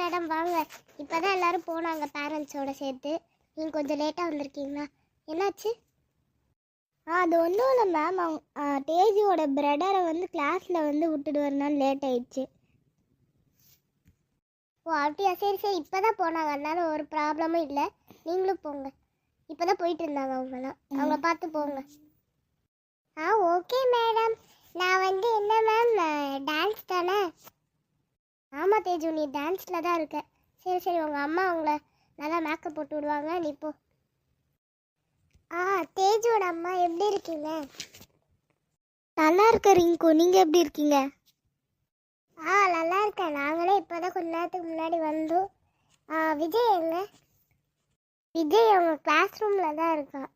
Madam வாங்க. இப்போதான் எல்லாரும் போனாங்க பேரண்ட்ஸோட சேர்த்து. நீங்கள் கொஞ்சம் லேட்டாக வந்திருக்கீங்களா? என்னாச்சு? அது ஒன்றும் இல்லை மேம். அவங்க தேஜியோட பிரதரை வந்து கிளாஸில் வந்து விட்டுட்டு வரனால லேட் ஆயிடுச்சு. ஓ அப்படியா, சரி சரி. இப்போ தான் போனாங்க, அதனால ஒரு ப்ராப்ளமும் இல்லை. நீங்களும் போங்க. இப்போ தான் போயிட்டு இருந்தாங்க அவங்களாம். அவங்கள பார்த்து போங்க. Okay madam. நான் வந்து என்ன மேம், டான்ஸ் தானே? ஆமாம் தேஜு, நீ டான்ஸில் தான் இருக்க. சரி சரி, உங்கள் அம்மா அவங்கள நல்லா மேக்கப் போட்டு விடுவாங்க, நீ போ. தேஜுவோட அம்மா எப்படி இருக்கீங்க? நல்லா இருக்க ரிங்கு, நீங்கள் எப்படி இருக்கீங்க? நல்லா இருக்கேன். நாங்களே இப்போ தான் கொஞ்ச நேரத்துக்கு முன்னாடி வந்தோம். விஜய் எங்க? விஜய் அவங்க கிளாஸ் ரூமில் தான் இருக்கான்.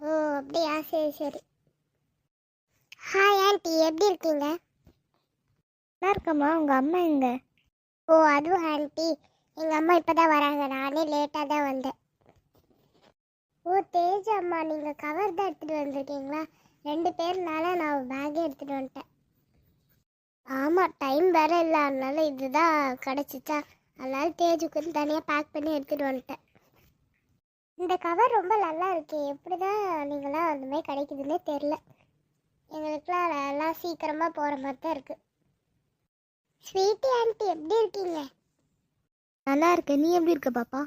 ஓ அப்படியா, சரி சரி. ஹாய் ஆண்டி, எப்படி இருக்கீங்க? நல்லா இருக்கம்மா. உங்கள் அம்மா எங்க? ஓ அதுவும் ஆண்டி, எங்கள் அம்மா இப்போ தான் வராங்க. நானே லேட்டாக தான் வந்தேன். ஓ தேஜ் அம்மா, நீங்கள் கவர் தான் எடுத்துகிட்டு வந்திருக்கீங்களா? 2 பேர்னால நான் பேக்கே எடுத்துகிட்டு வந்துட்டேன். ஆமாம், டைம் வேறு இல்லை, அதனால இதுதான் கிடச்சிச்சா, அதனால தேஜுக்கு தனியாக பேக் பண்ணி எடுத்துகிட்டு வந்துட்டேன். இந்த கவர் ரொம்ப நல்லா இருக்கு. எப்படி தான் நீங்களாம் அந்த மாதிரி கிடைக்குதுன்னே தெரில. எங்களுக்குலாம் நல்லா சீக்கிரமாக போகிற மாதிரி தான் இருக்குது. ஸ்வீட்டி ஆண்டி எப்படி இருக்கீங்க? நல்லா இருக்கேன். நீ எப்படி இருக்க பாப்பா?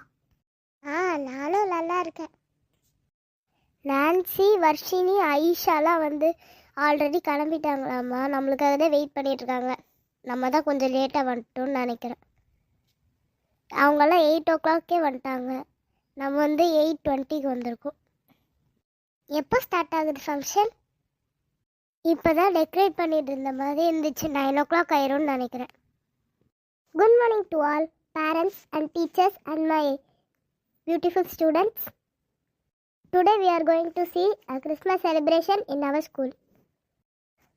நானும் நல்லா இருக்கேன். நான்சி, வர்ஷினி, ஐஷாலாம் வந்து ஆல்ரெடி கிளம்பிட்டாங்களாம்மா. நம்மளுக்காக தான் வெயிட் பண்ணிகிட்ருக்காங்க. நம்ம தான் கொஞ்சம் லேட்டாக வந்துட்டோம்னு நினைக்கிறேன். அவங்கெல்லாம் 8 o'clockே வந்துட்டாங்க. நம்ம வந்து 8:20க்கு வந்திருக்கோம். எப்போ ஸ்டார்ட் ஆகுது ஃபங்க்ஷன்? இப்போ தான் டெக்கரேட் பண்ணிட்டு இருந்த மாதிரி இருந்துச்சு. 9 o'clock ஆயிரும்னு நினைக்கிறேன். Good morning to all parents and teachers and my beautiful students. Today we are going to see a Christmas celebration in our school.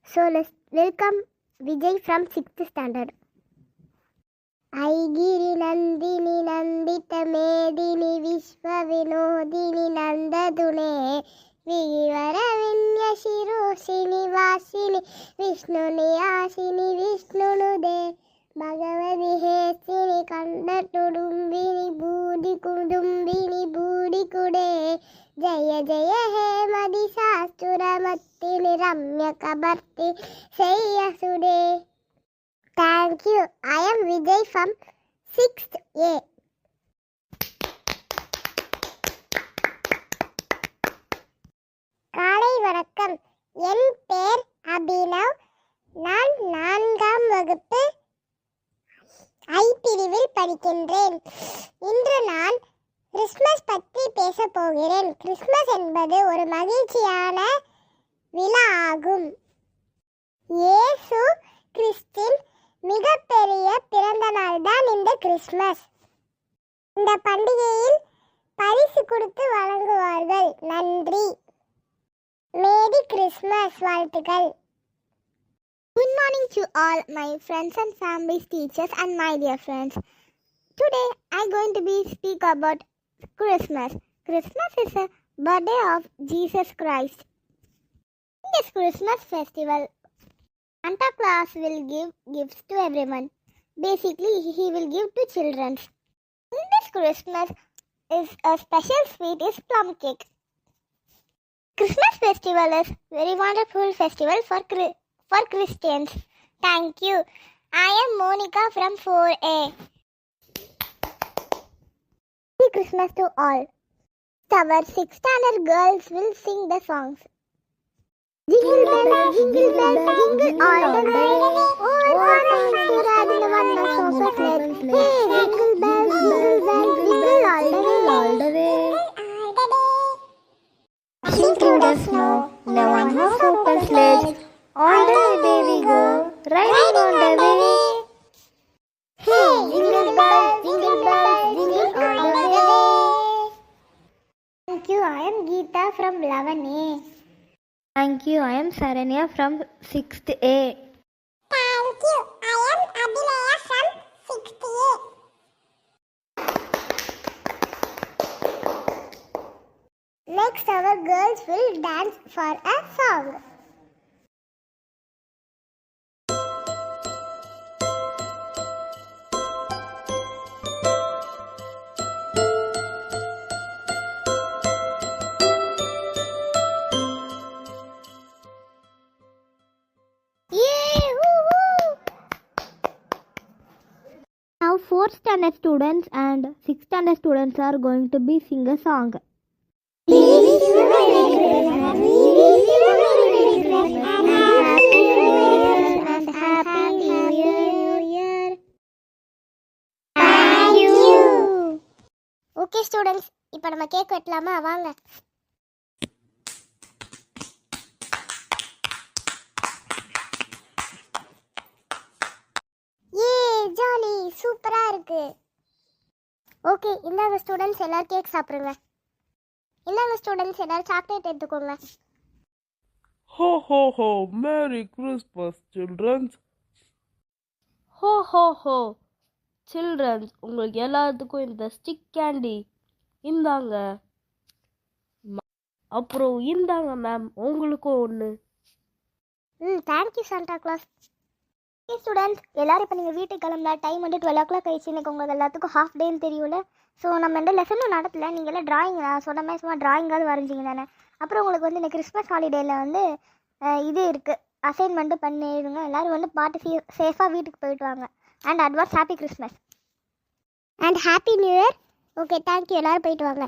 So let's welcome Vijay from 6th standard. Aigiri Nandini Nandita Medini Vishwa Vinodini Nandadune Vivara Vinya Shiroshini Vasini Vishnu Niyasini Vishnu Nude Bhagavati Hesini Kanda Tudumbini Budi Kudumbini Budi Kude Jaya Jaya He Madi Sastura Ramya Kabarti Seiya Sude. Thank you. I am Vijay from 6th A. காலை வணக்கம். என் பேர் அபினவ். நான் 4ஆம் வகுப்பு ஐ பிரிவில் படிக்கின்றேன். இன்று நான் Christmas பற்றி பேச போகிறேன். கிறிஸ்மஸ் என்பது ஒரு மகிழ்ச்சியான விழா ஆகும். இயேசு கிறிஸ்டின் மிகப்பெரிய பிறந்த நாள் தான் இந்த கிறிஸ்மஸ். இந்த பண்டிகையில் பரிசு கொடுத்து வழங்குவார்கள். நன்றி. மேரி கிறிஸ்மஸ் வாழ்த்துக்கள். Good morning to all my friends and families, teachers and my dear friends. Today I am going to speak about Christmas. Christmas is a birthday of Jesus Christ. In this Christmas festival, Santa Claus will give gifts to everyone. Basically, he will give to children. In this Christmas is a special sweet is plum cake. Christmas festival is very wonderful festival for Christians. Thank you. I am Monica from 4A. Merry Christmas to all. Our 6th standard girls will sing the songs. Jingle bells, jingle all the way. Oh, what a to ride in the wonders of a sled. Hey, jingle bells, jingle all the way. Dashing through the snow, no one has open sledge. All the way we go, riding on the way. Hey, jingle bells, jingle all the way. Thank you. I am Geeta from 11A. Thank you. I am Saranya from 6th A. Thank you. I am Abhinaya from 6th A. Next, our girls will dance for a song. 4th standard students and 6th standard students are going to be sing a song. Okay students, இப்போ நம்ம cake வெட்டலாமா? வாங்க. ஏ jolly, சூப்பரா இருக்கு. Okay, இந்தாங்க students, எல்லாரும் cake சாப்பிடுங்க. இந்தாங்க students, எல்லாரும் சாக்லேட் எடுத்துக்கோங்க. Ho ho ho! Merry Christmas, children! ஹோ ஹோ ஹோ சில்ட்ரன்ஸ், உங்களுக்கு எல்லாத்துக்கும் இந்த ஸ்டிக் கேண்டி இந்தாங்க. அப்புறம் இந்தாங்க மேம், உங்களுக்கும் ஒன்று. Thank you Santa Claus. Okay students, எல்லாரும் இப்போ நீங்கள் வீட்டுக்கு கிளம்பல. டைம் வந்து 12 o'clock ஆயிடுச்சு. எனக்கு உங்களுக்கு எல்லாத்துக்கும் ஹாஃப் டேன்னு தெரியும்ல. ஸோ நம்ம எந்த லெசனும் நடத்தலை. நீங்கள் எல்லாம் ட்ராயிங், நான் சொன்ன மாதிரி சும்மா ட்ராயிங்காவது வரைஞ்சிங்க தானே. அப்புறம் உங்களுக்கு வந்து இந்த கிறிஸ்மஸ் ஹாலிடேயில் வந்து இது இருக்குது, அசைன்மெண்ட்டு பண்ணிடுங்க. எல்லோரும் வந்து பார்த்து சேஃபாக வீட்டுக்கு போயிட்டு வாங்க. And advance happy Christmas and happy new year. Okay, thank you. எல்லோரும் போயிட்டு வாங்க.